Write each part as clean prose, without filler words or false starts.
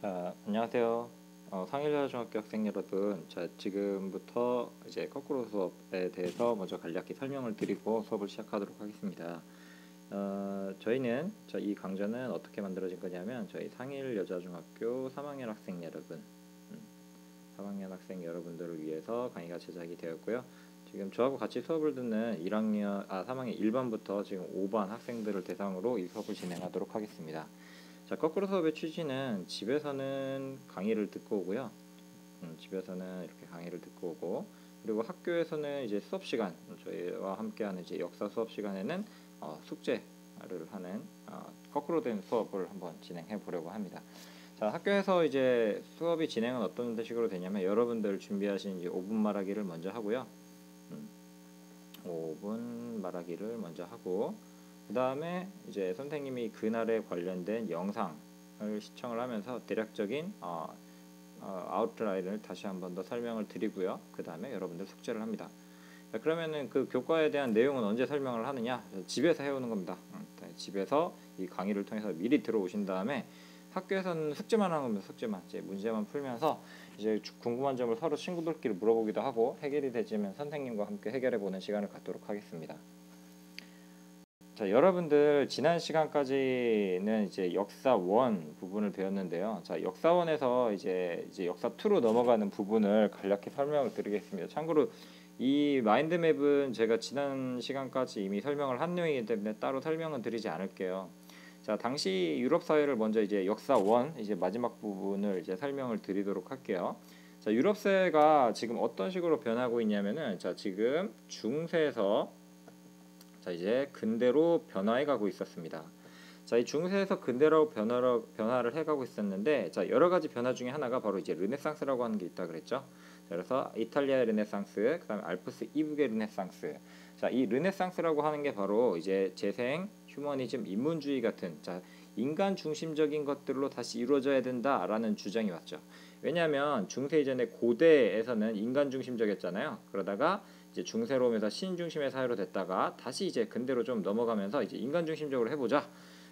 자, 안녕하세요. 상일여중학교 학생 여러분. 자, 지금부터 이제 거꾸로 수업에 대해서 먼저 간략히 설명을 드리고 수업을 시작하도록 하겠습니다. 저희는 이 강좌는 어떻게 만들어진 거냐면 저희 상일여자중학교 3학년 학생 여러분, 3학년 학생 여러분들을 위해서 강의가 제작이 되었고요. 지금 저하고 같이 수업을 듣는 3학년 1반부터 지금 5반 학생들을 대상으로 이 수업을 진행하도록 하겠습니다. 자, 거꾸로 수업의 취지는 집에서는 강의를 듣고 오고요. 집에서는 이렇게 강의를 듣고 오고, 그리고 학교에서는 이제 수업 시간, 저희와 함께하는 이제 역사 수업 시간에는 숙제를 하는 거꾸로 된 수업을 한번 진행해 보려고 합니다. 자, 학교에서 이제 수업이 진행은 어떤 식으로 되냐면 여러분들 준비하신 이제 5분 말하기를 먼저 하고요. 5분 말하기를 먼저 하고, 그 다음에 이제 선생님이 그날에 관련된 영상을 시청을 하면서 대략적인 아웃라인을 다시 한번 더 설명을 드리고요. 그 다음에 여러분들 숙제를 합니다. 자, 그러면은 그 교과에 대한 내용은 언제 설명을 하느냐? 집에서 해오는 겁니다. 집에서 이 강의를 통해서 미리 들어오신 다음에 학교에서는 숙제만 하는 겁니다. 숙제만, 이제 문제만 풀면서 이제 궁금한 점을 서로 친구들끼리 물어보기도 하고, 해결이 되지면 선생님과 함께 해결해 보는 시간을 갖도록 하겠습니다. 자, 여러분들 지난 시간까지는 이제 역사 1 부분을 배웠는데요. 자, 역사 1에서 이제 역사 2로 넘어가는 부분을 간략히 설명을 드리겠습니다. 참고로 이 마인드맵은 제가 지난 시간까지 이미 설명을 한 내용이기 때문에 따로 설명은 드리지 않을게요. 자, 당시 유럽 사회를 먼저 이제 역사 1 이제 마지막 부분을 이제 설명을 드리도록 할게요. 자, 유럽 사회가 지금 어떤 식으로 변하고 있냐면은, 자, 지금 중세에서 이제 근대로 변화해 가고 있었습니다. 자, 이 중세에서 근대로 변화를 해가고 있었는데, 자, 여러 가지 변화 중에 하나가 바로 이제 르네상스라고 하는 게 있다 그랬죠. 자, 그래서 이탈리아의 르네상스, 그다음에 알프스 이북의 르네상스. 자, 이 르네상스라고 하는 게 바로 이제 재생, 휴머니즘, 인문주의 같은 인간 중심적인 것들로 다시 이루어져야 된다라는 주장이 왔죠. 왜냐하면 중세 이전의 고대에서는 인간 중심적이었잖아요. 그러다가 이제 중세로움에서 신 중심의 사회로 됐다가 다시 이제 근대로 좀 넘어가면서 이제 인간 중심적으로 해보자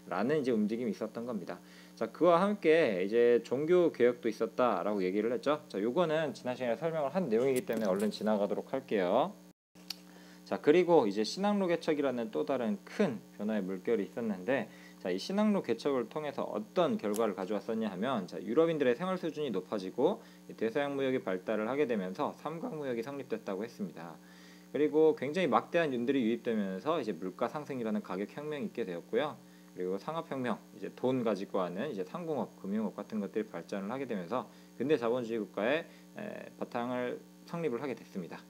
라는 이제 움직임이 있었던 겁니다. 자, 그와 함께 이제 종교 개혁도 있었다라고 얘기를 했죠. 자, 요거는 지난 시간에 설명을 한 내용이기 때문에 얼른 지나가도록 할게요. 자, 그리고 이제 신학로 개척이라는 또 다른 큰 변화의 물결이 있었는데, 자, 이 신학로 개척을 통해서 어떤 결과를 가져왔었냐 하면, 자, 유럽인들의 생활 수준이 높아지고 대서양 무역이 발달을 하게 되면서 삼각 무역이 성립됐다고 했습니다. 그리고 굉장히 막대한 윤들이 유입되면서 이제 물가 상승이라는 가격 혁명이 있게 되었고요. 그리고 상업혁명, 이제 돈 가지고 하는 이제 상공업, 금융업 같은 것들이 발전을 하게 되면서 근대 자본주의 국가의 바탕을 성립을 하게 됐습니다.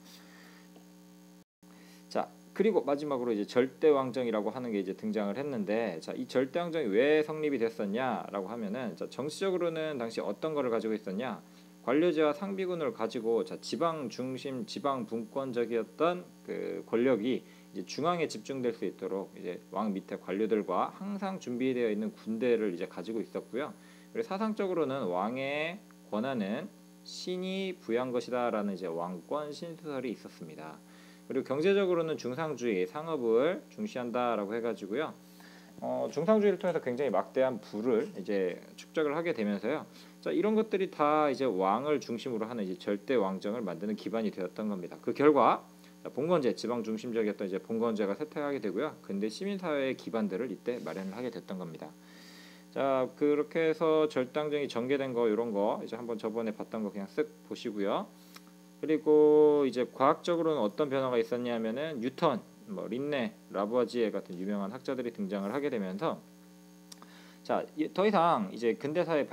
자, 그리고 마지막으로 이제 절대왕정이라고 하는 게 이제 등장을 했는데, 자, 이 절대왕정이 왜 성립이 됐었냐라고 하면은, 자, 정치적으로는 당시 어떤 거를 가지고 있었냐? 관료제와 상비군을 가지고, 자, 지방 중심, 지방 분권적이었던 그 권력이 이제 중앙에 집중될 수 있도록 이제 왕 밑에 관료들과 항상 준비되어 있는 군대를 이제 가지고 있었고요. 그리고 사상적으로는 왕의 권한은 신이 부여한 것이다라는 이제 왕권 신수설이 있었습니다. 그리고 경제적으로는 중상주의, 상업을 중시한다라고 해가지고요. 중상주의를 통해서 굉장히 막대한 부를 이제 축적을 하게 되면서요. 자, 이런 것들이 다 이제 왕을 중심으로 하는 이제 절대 왕정을 만드는 기반이 되었던 겁니다. 그 결과 봉건제, 지방 중심적이었던 이제 봉건제가 쇠퇴하게 되고요. 근대 시민 사회의 기반들을 이때 마련을 하게 됐던 겁니다. 자, 그렇게 해서 절대왕정이 전개된 거 이런 거 이제 한번 저번에 봤던 거 그냥 쓱 보시고요. 그리고 이제 과학적으로는 어떤 변화가 있었냐면은 뉴턴, 린네, 라부아지에 같은 유명한 학자들이 등장을 하게 되면서, 자, 더 이상 이제 근대사의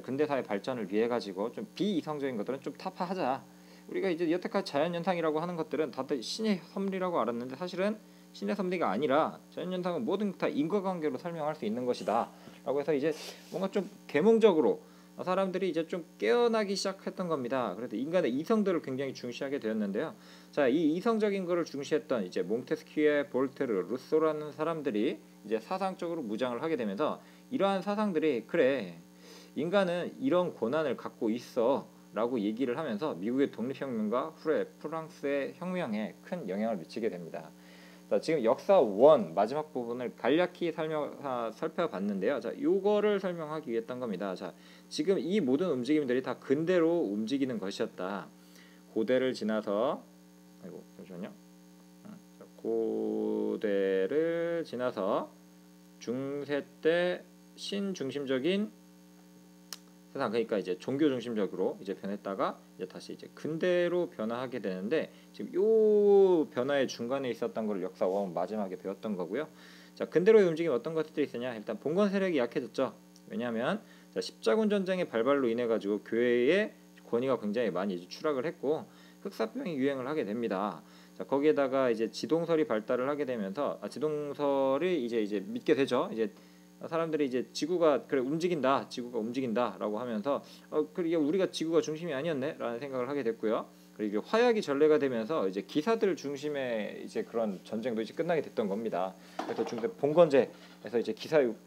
근대사의 발전을 위해 가지고 좀 비이성적인 것들은 좀 타파하자. 우리가 이제 여태까지 자연현상이라고 하는 것들은 다들 신의 섭리라고 알았는데, 사실은 신의 섭리가 아니라 자연현상은 모든 다 인과관계로 설명할 수 있는 것이다 라고 해서 이제 뭔가 좀 계몽적으로 사람들이 이제 좀 깨어나기 시작했던 겁니다. 그래서 인간의 이성들을 굉장히 중시하게 되었는데요. 자, 이 이성적인 것을 중시했던 이제 몽테스키에, 볼테르, 루소라는 사람들이 이제 사상적으로 무장을 하게 되면서 이러한 사상들이 그래, 인간은 이런 권한을 갖고 있어라고 얘기를 하면서 미국의 독립혁명과 후에 프랑스의 혁명에 큰 영향을 미치게 됩니다. 자, 지금 역사 원 마지막 부분을 간략히 살펴봤는데요. 자, 요거를 설명하기 위해 했던 겁니다. 자, 지금 이 모든 움직임들이 다 근대로 움직이는 것이었다. 고대를 지나서 아이고 잠시만요. 자, 고대를 지나서 중세 때 신중심적인 세상, 그러니까 이제 종교 중심적으로 이제 변했다가 이제 다시 이제 근대로 변화하게 되는데, 지금 요 변화의 중간에 있었던 걸 역사원 마지막에 배웠던 거고요. 자, 근대로의 움직임 어떤 것들이 있었냐? 일단 봉건 세력이 약해졌죠. 왜냐하면 자, 십자군 전쟁의 발발로 인해 가지고 교회의 권위가 굉장히 많이 이제 추락을 했고 흑사병이 유행을 하게 됩니다. 자, 거기에다가 이제 지동설이 발달을 하게 되면서 지동설이 이제 믿게 되죠. 이제 사람들이 이제 지구가 그래 움직인다, 지구가 움직인다라고 하면서 그래 우리가 지구가 중심이 아니었네라는 생각을 하게 됐고요. 그리고 화약이 전래가 되면서 이제 기사들 중심의 이제 그런 전쟁도 이제 끝나게 됐던 겁니다. 그래서 중세 봉건제에서 이제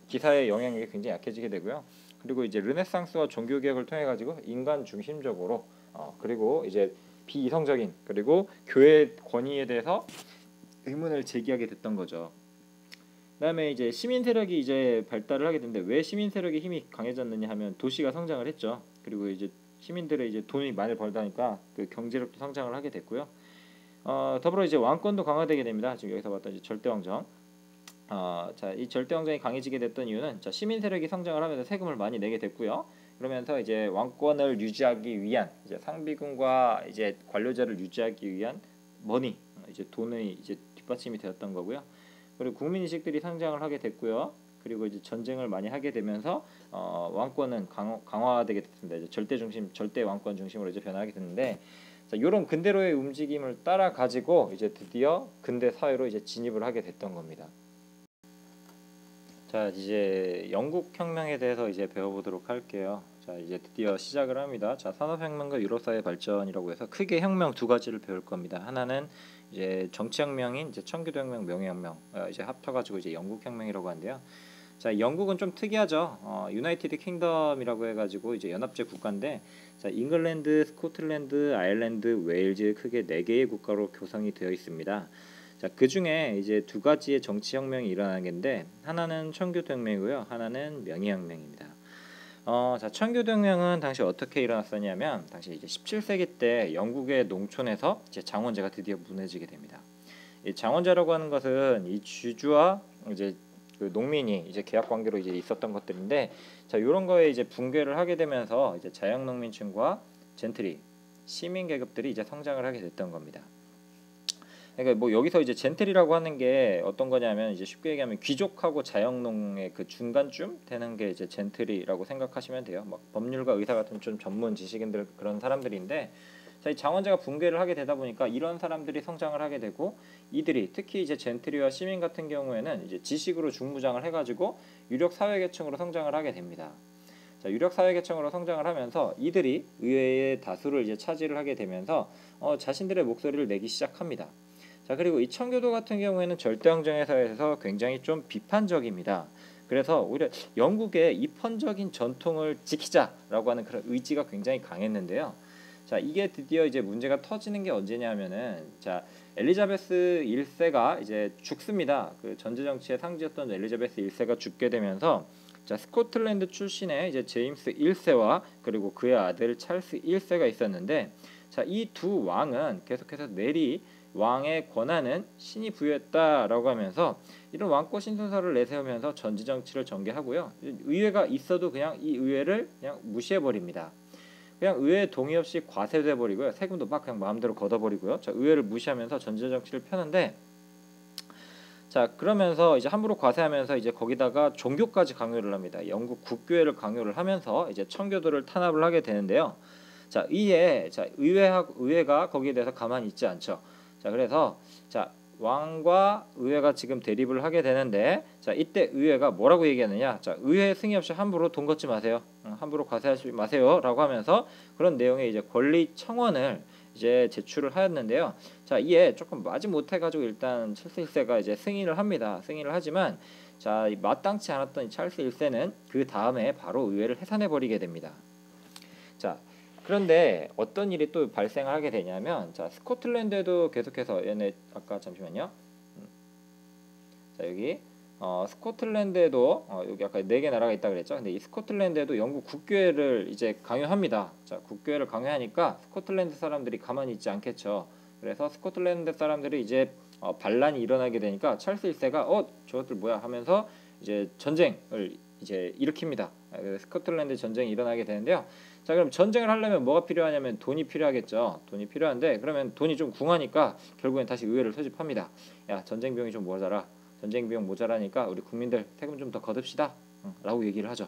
기사의 영향력이 굉장히 약해지게 되고요. 그리고 이제 르네상스와 종교 개혁을 통해 가지고 인간 중심적으로 그리고 이제 비이성적인 그리고 교회 권위에 대해서 의문을 제기하게 됐던 거죠. 그다음에 이제 시민 세력이 이제 발달을 하게 되는데, 왜 시민 세력의 힘이 강해졌느냐 하면 도시가 성장을 했죠. 그리고 이제 시민들의 이제 돈이 많이 벌다니까 그 경제력도 성장을 하게 됐고요. 더불어 이제 왕권도 강화되게 됩니다. 지금 여기서 봤던 이제 절대왕정. 자, 이 절대왕정이 강해지게 됐던 이유는 자, 시민 세력이 성장을 하면서 세금을 많이 내게 됐고요. 그러면서 이제 왕권을 유지하기 위한 이제 상비군과 이제 관료제를 유지하기 위한 머니, 이제 돈의 이제 뒷받침이 되었던 거고요. 그리고 국민 의식들이 성장을 하게 됐고요. 그리고 이제 전쟁을 많이 하게 되면서 왕권은 강화되게 됐습니다. 이제 절대 왕권 중심으로 이제 변하게 됐는데, 자, 이런 근대로의 움직임을 따라 가지고 이제 드디어 근대 사회로 이제 진입을 하게 됐던 겁니다. 자, 이제 영국 혁명에 대해서 이제 배워보도록 할게요. 자, 이제 드디어 시작을 합니다. 자, 산업혁명과 유럽 사회 발전이라고 해서 크게 혁명 두 가지를 배울 겁니다. 하나는 이제 정치혁명인 이제 청교도혁명, 명예혁명 이제 합쳐가지고 이제 영국혁명이라고 하는데요. 자, 영국은 좀 특이하죠. 유나이티드 킹덤이라고 해가지고 이제 연합제 국가인데, 자, 잉글랜드, 스코틀랜드, 아일랜드, 웨일즈 크게 4개의 국가로 구성이 되어 있습니다. 자, 그 중에 이제 두 가지의 정치혁명이 일어나는 건데, 하나는 청교도혁명이고요, 하나는 명예혁명입니다. 자, 청교도혁명은 당시 어떻게 일어났었냐면, 당시 이제 17세기 때 영국의 농촌에서 이제 장원제가 드디어 무너지게 됩니다. 이 장원제라고 하는 것은 이 주주와 이제 그 농민이 이제 계약 관계로 이제 있었던 것들인데, 자, 이런 거에 이제 붕괴를 하게 되면서 이제 자영농민층과 젠트리, 시민 계급들이 이제 성장을 하게 됐던 겁니다. 그러니까 뭐 여기서 이제 젠틀이라고 하는 게 어떤 거냐면, 이제 쉽게 얘기하면 귀족하고 자영농의 그 중간쯤 되는 게 이제 젠틀이라고 생각하시면 돼요. 막 법률가 의사 같은 좀 전문 지식인들 그런 사람들인데, 자, 이 장원제가 붕괴를 하게 되다 보니까 이런 사람들이 성장을 하게 되고, 이들이 특히 이제 젠트리와 시민 같은 경우에는 이제 지식으로 중무장을 해가지고 유력 사회계층으로 성장을 하게 됩니다. 자, 유력 사회계층으로 성장을 하면서 이들이 의회의 다수를 이제 차지를 하게 되면서 자신들의 목소리를 내기 시작합니다. 자, 그리고 이 청교도 같은 경우에는 절대왕정의 사회에서 굉장히 좀 비판적입니다. 그래서 오히려 영국의 입헌적인 전통을 지키자라고 하는 그런 의지가 굉장히 강했는데요. 자, 이게 드디어 이제 문제가 터지는 게 언제냐면은, 자, 엘리자베스 1세가 이제 죽습니다. 그 전제 정치의 상징이었던 엘리자베스 1세가 죽게 되면서, 자, 스코틀랜드 출신의 이제 제임스 1세와 그리고 그의 아들 찰스 1세가 있었는데, 자, 이 두 왕은 계속해서 내리 왕의 권한은 신이 부여했다라고 하면서 이런 왕권 신순서를 내세우면서 전지 정치를 전개하고요. 의회가 있어도 그냥 이 의회를 그냥 무시해 버립니다. 그냥 의회 동의 없이 과세돼 버리고요. 세금도 막 그냥 마음대로 걷어버리고요. 자, 의회를 무시하면서 전지 정치를 펴는데, 자, 그러면서 이제 함부로 과세하면서 이제 거기다가 종교까지 강요를 합니다. 영국 국교회를 강요를 하면서 이제 청교도를 탄압을 하게 되는데요. 자, 의회가 거기에 대해서 가만히 있지 않죠. 자, 그래서 자, 왕과 의회가 지금 대립을 하게 되는데, 자, 이때 의회가 뭐라고 얘기하느냐? 자, 의회 승인 없이 함부로 돈 걷지 마세요. 함부로 과세하지 마세요라고 하면서 그런 내용의 이제 권리 청원을 이제 제출을 하였는데요. 자, 이에 조금 마지못해 가지고 일단 찰스 1세가 이제 승인을 합니다. 승인을 하지만, 자, 마땅치 않았던 찰스 1세는 그 다음에 바로 의회를 해산해 버리게 됩니다. 자, 그런데 어떤 일이 또 발생을 하게 되냐면, 자, 스코틀랜드에도 계속해서 얘네 아까 잠시만요. 자 여기 스코틀랜드에도 여기 아까 4개 나라가 있다 그랬죠. 근데 이 스코틀랜드에도 영국 국교회를 이제 강요합니다. 자 국교회를 강요하니까 스코틀랜드 사람들이 가만히 있지 않겠죠. 그래서 스코틀랜드 사람들이 이제 반란이 일어나게 되니까 찰스 1세가 저것들 뭐야 하면서 이제 전쟁을 이제 일으킵니다. 스코틀랜드 전쟁이 일어나게 되는데요. 자 그럼 전쟁을 하려면 뭐가 필요하냐면 돈이 필요하겠죠. 돈이 필요한데 그러면 돈이 좀 궁하니까 결국엔 다시 의회를 소집합니다. 야 전쟁 비용이 좀 모자라. 전쟁 비용 모자라니까 우리 국민들 세금 좀 더 거둡시다. 라고 얘기를 하죠.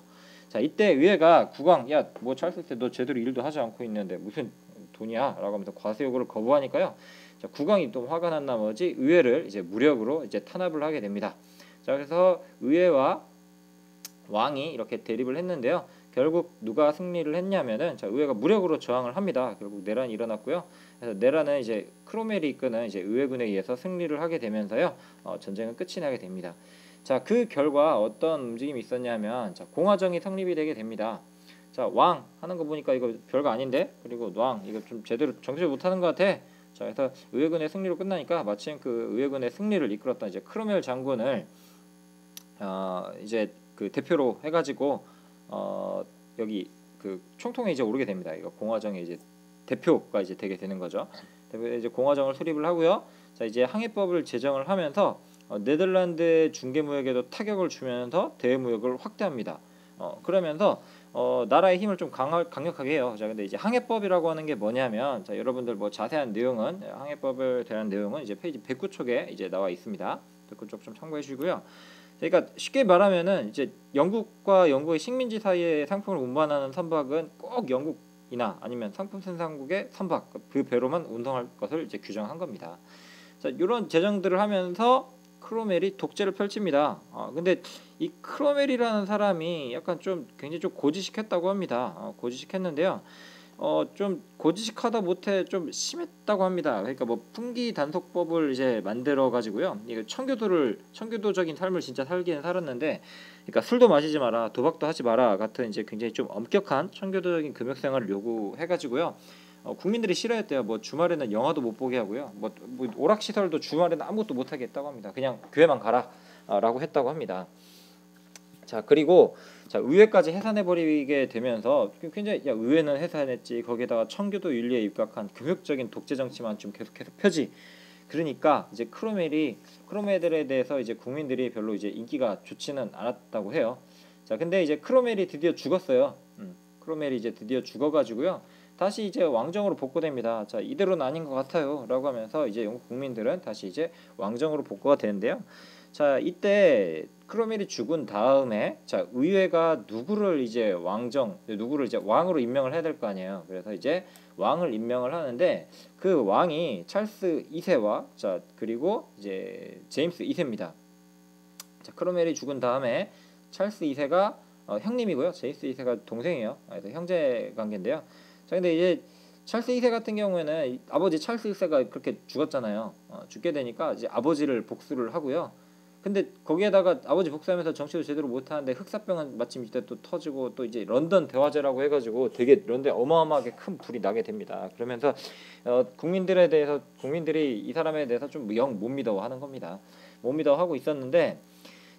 자 이때 의회가 국왕 야 뭐 찰스 때 너 제대로 일도 하지 않고 있는데 무슨 돈이야? 라고 하면서 과세 요구를 거부하니까요. 자 국왕이 또 화가 난 나머지 의회를 이제 무력으로 이제 탄압을 하게 됩니다. 자 그래서 의회와 왕이 이렇게 대립을 했는데요. 결국 누가 승리를 했냐면은 자 의회가 무력으로 저항을 합니다. 결국 내란이 일어났고요. 그래서 내란은 이제 크롬웰이 이끄는 이제 의회군에 의해서 승리를 하게 되면서요. 전쟁은 끝이 나게 됩니다. 자 그 결과 어떤 움직임이 있었냐면 자 공화정이 성립이 되게 됩니다. 자 왕 하는 거 보니까 이거 별거 아닌데 그리고 왕 이거 좀 제대로 정신 못하는 것 같아. 자 그래서 의회군의 승리로 끝나니까 마침 그 의회군의 승리를 이끌었던 이제 크롬웰 장군을 이제 그 대표로 해가지고 여기 그 총통에 이제 오르게 됩니다. 이거 공화정의 이제 대표가 이제 되게 되는 거죠. 대표 이제 공화정을 수립을 하고요. 자 이제 항해법을 제정을 하면서 네덜란드 중개무역에도 타격을 주면서 대외무역을 확대합니다. 그러면서 나라의 힘을 좀 강력하게 해요. 자 근데 이제 항해법이라고 하는 게 뭐냐면 자 여러분들 뭐 자세한 내용은 항해법에 대한 내용은 이제 페이지 109쪽에 이제 나와 있습니다. 109쪽 좀 참고해 주시고요. 그러니까 쉽게 말하면은 이제 영국과 영국의 식민지 사이에 상품을 운반하는 선박은 꼭 영국이나 아니면 상품 생산국의 선박 그 배로만 운송할 것을 이제 규정한 겁니다. 자 이런 제정들을 하면서 크롬웰이 독재를 펼칩니다. 근데 이 크롬웰이라는 사람이 약간 좀 굉장히 좀 고지식했다고 합니다. 고지식했는데요. 좀 고지식하다 못해 좀 심했다고 합니다. 그러니까 뭐 풍기 단속법을 이제 만들어 가지고요. 이거 청교도적인 삶을 진짜 살기는 살았는데, 그러니까 술도 마시지 마라, 도박도 하지 마라 같은 이제 굉장히 좀 엄격한 청교도적인 금욕 생활을 요구해 가지고요. 국민들이 싫어했대요. 뭐 주말에는 영화도 못 보게 하고요. 뭐 오락 시설도 주말에는 아무것도 못 하게 했다고 합니다. 그냥 교회만 가라라고 했다고 합니다. 자 그리고 자 의회까지 해산해 버리게 되면서 굉장히 야 의회는 해산했지 거기에다가 청교도 윤리에 입각한 금욕적인 독재 정치만 좀 계속해서 펴지. 그러니까 이제 크롬웰들에 대해서 이제 국민들이 별로 이제 인기가 좋지는 않았다고 해요. 자 근데 이제 크롬웰이 드디어 죽었어요. 크롬웰이 이제 드디어 죽어가지고요. 다시 이제 왕정으로 복구됩니다. 자 이대로는 아닌 것 같아요라고 하면서 이제 영국 국민들은 다시 이제 왕정으로 복구가 되는데요. 자 이때 크롬웰이 죽은 다음에 자 의회가 누구를 이제 왕으로 임명을 해야 될 거 아니에요. 그래서 이제 왕을 임명을 하는데 그 왕이 찰스 2세와 자 그리고 이제 제임스 2세입니다. 자 크롬웰이 죽은 다음에 찰스 2세가 형님이고요. 제임스 2세가 동생이에요. 그래서 형제 관계인데요. 자 근데 이제 찰스 2세 같은 경우에는 아버지 찰스 1세가 그렇게 죽었잖아요. 죽게 되니까 이제 아버지를 복수를 하고요. 근데 거기에다가 아버지 복수하면서 정치도 제대로 못하는데 흑사병은 마침 이때 또 터지고 또 이제 런던 대화제라고 해가지고 되게 런던에 어마어마하게 큰 불이 나게 됩니다. 그러면서 국민들이 이 사람에 대해서 좀 영 못 믿어하는 겁니다. 못 믿어하고 있었는데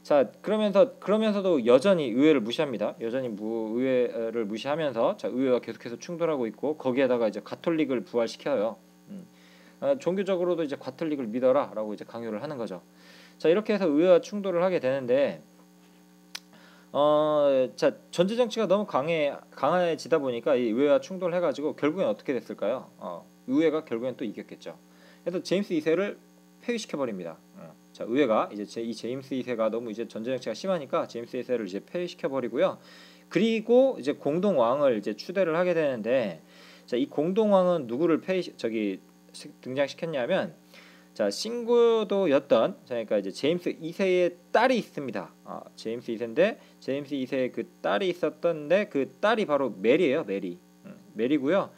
자 그러면서도 여전히 의회를 무시합니다. 여전히 의회를 무시하면서 자 의회와 계속해서 충돌하고 있고 거기에다가 이제 가톨릭을 부활시켜요. 종교적으로도 이제 가톨릭을 믿어라라고 이제 강요를 하는 거죠. 자 이렇게 해서 의회와 충돌을 하게 되는데 자 전제 정치가 너무 강해지다 보니까 이 의회와 충돌을 해가지고 결국엔 어떻게 됐을까요? 의회가 결국엔 또 이겼겠죠. 그래서 제임스 2세를 폐위시켜 버립니다. 자 의회가 이제 이 제임스 2세가 너무 이제 전제 정치가 심하니까 제임스 2세를 이제 폐위시켜 버리고요. 그리고 이제 공동 왕을 이제 추대를 하게 되는데 자 이 공동 왕은 누구를 등장시켰냐면 자 신구도였던 그러니까 이제 제임스 2세의 딸이 있습니다. 제임스 2세인데 제임스 2세의 그 딸이 있었던데 그 딸이 바로 메리예요. 메리고요.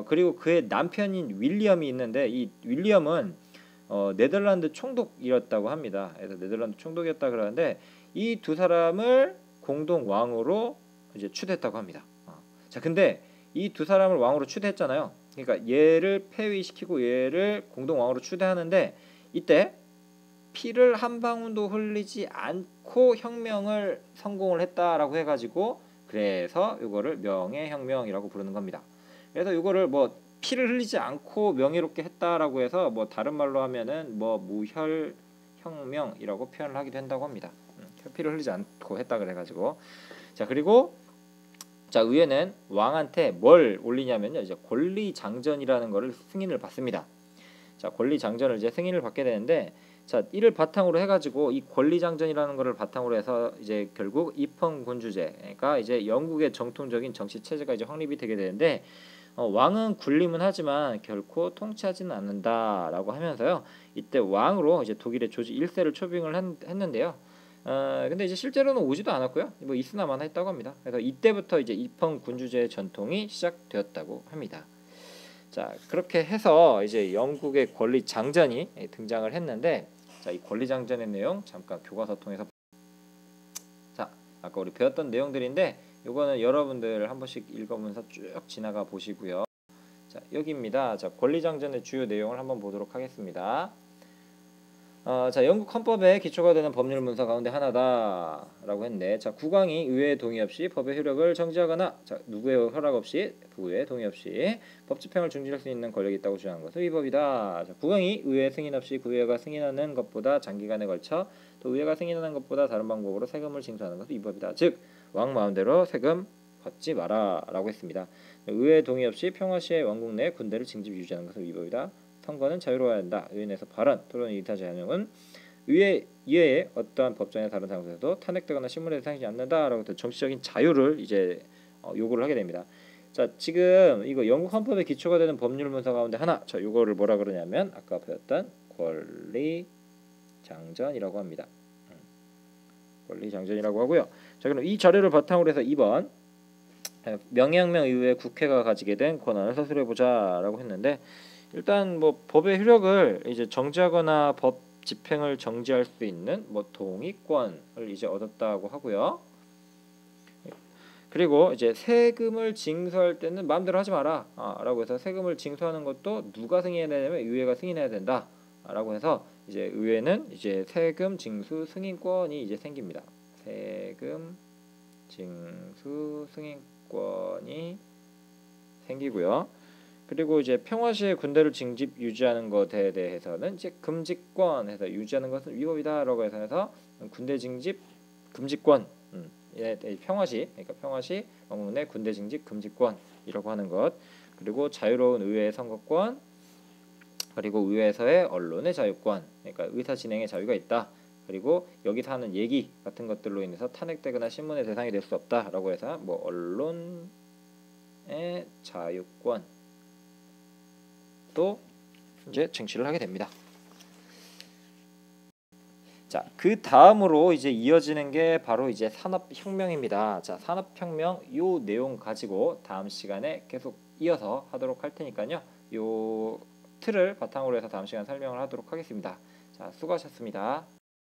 그리고 그의 남편인 윌리엄이 있는데 이 윌리엄은 네덜란드 총독이었다고 합니다. 그래서 네덜란드 총독이었다 그러는데 이 두 사람을 공동 왕으로 이제 추대했다고 합니다. 자 근데 이 두 사람을 왕으로 추대했잖아요. 그러니까 얘를 폐위시키고 얘를 공동 왕으로 추대하는데 이때 피를 한 방울도 흘리지 않고 혁명을 성공을 했다라고 해가지고 그래서 이거를 명예혁명이라고 부르는 겁니다. 그래서 이거를 뭐 피를 흘리지 않고 명예롭게 했다라고 해서 뭐 다른 말로 하면은 뭐 무혈혁명이라고 표현을 하기도 한다고 합니다. 피를 흘리지 않고 했다 그래가지고 자 그리고 자 의회는 왕한테 뭘 올리냐면요 이제 권리장전이라는 거를 승인을 받습니다. 자 권리장전을 이제 승인을 받게 되는데 자 이를 바탕으로 해가지고 이 권리장전이라는 거를 바탕으로 해서 이제 결국 입헌군주제가 이제 영국의 정통적인 정치 체제가 이제 확립이 되게 되는데 왕은 군림은 하지만 결코 통치하지는 않는다라고 하면서요 이때 왕으로 이제 독일의 조지 1세를 초빙을 했는데요. 근데 이제 실제로는 오지도 않았고요. 뭐 있으나마나 했다고 합니다. 그래서 이때부터 이제 입헌군주제의 전통이 시작되었다고 합니다. 자 그렇게 해서 이제 영국의 권리장전이 등장을 했는데 자 이 권리장전의 내용 잠깐 교과서 통해서 자 아까 우리 배웠던 내용들인데 요거는 여러분들 한 번씩 읽어보면서 쭉 지나가 보시고요. 자 여기입니다. 자 권리장전의 주요 내용을 한번 보도록 하겠습니다. 자 영국 헌법의 기초가 되는 법률 문서 가운데 하나다라고 했네. 자 국왕이 의회의 동의 없이 법의 효력을 정지하거나 자 누구의 허락 없이 부의 동의 없이 법 집행을 중지할 수 있는 권력이 있다고 주장한 것은 위법이다. 자 국왕이 의회 승인 없이 그 의회가 승인하는 것보다 장기간에 걸쳐 또 의회가 승인하는 것보다 다른 방법으로 세금을 징수하는 것은 위법이다. 즉 왕 마음대로 세금 걷지 마라라고 했습니다. 의회 동의 없이 평화시에 왕국 내 군대를 징집 유지하는 것은 위법이다. 선거는 자유로워야 한다. 의회 내에서 발언 또는 이타 제한형은 의회 이외의 어떠한 법정이나 다른 장소에서도 탄핵되거나 신문에 대상이지 않는다라고 정치적인 자유를 이제 요구를 하게 됩니다. 자 지금 이거 영국 헌법의 기초가 되는 법률 문서 가운데 하나 자 요거를 뭐라 그러냐면 아까 배웠던 권리장전이라고 합니다. 권리장전이라고 하고요. 자 그럼 이 자료를 바탕으로 해서 2번 명예혁명 이후에 국회가 가지게 된 권한을 서술해 보자라고 했는데 일단 뭐 법의 효력을 이제 정지하거나 법 집행을 정지할 수 있는 뭐 동의권을 이제 얻었다고 하고요. 그리고 이제 세금을 징수할 때는 마음대로 하지 마라 라고 해서 세금을 징수하는 것도 누가 승인해야 되냐면 의회가 승인해야 된다 라고 해서 이제 의회는 이제 세금 징수 승인권이 이제 생깁니다. 세금 징수 승인권이 생기고요. 그리고 이제 평화시에 군대를 징집 유지하는 것에 대해서는 이제 금지권에서 유지하는 것은 위법이다라고 해서 군대 징집 금지권 평화시 그러니까 평화시 왕국 내 군대 징집 금지권이라고 하는 것 그리고 자유로운 의회 선거권 그리고 의회에서의 언론의 자유권 그러니까 의사 진행의 자유가 있다. 그리고 여기서 하는 얘기 같은 것들로 인해서 탄핵되거나 신문의 대상이 될 수 없다라고 해서 뭐 언론의 자유권 또 이제 쟁취를 하게 됩니다. 자, 그 다음으로 이제 이어지는 게 바로 이제 산업혁명입니다. 자, 산업혁명 요 내용 가지고 다음 시간에 계속 이어서 하도록 할 테니까요. 요 틀을 바탕으로 해서 다음 시간 설명을 하도록 하겠습니다. 자, 수고하셨습니다.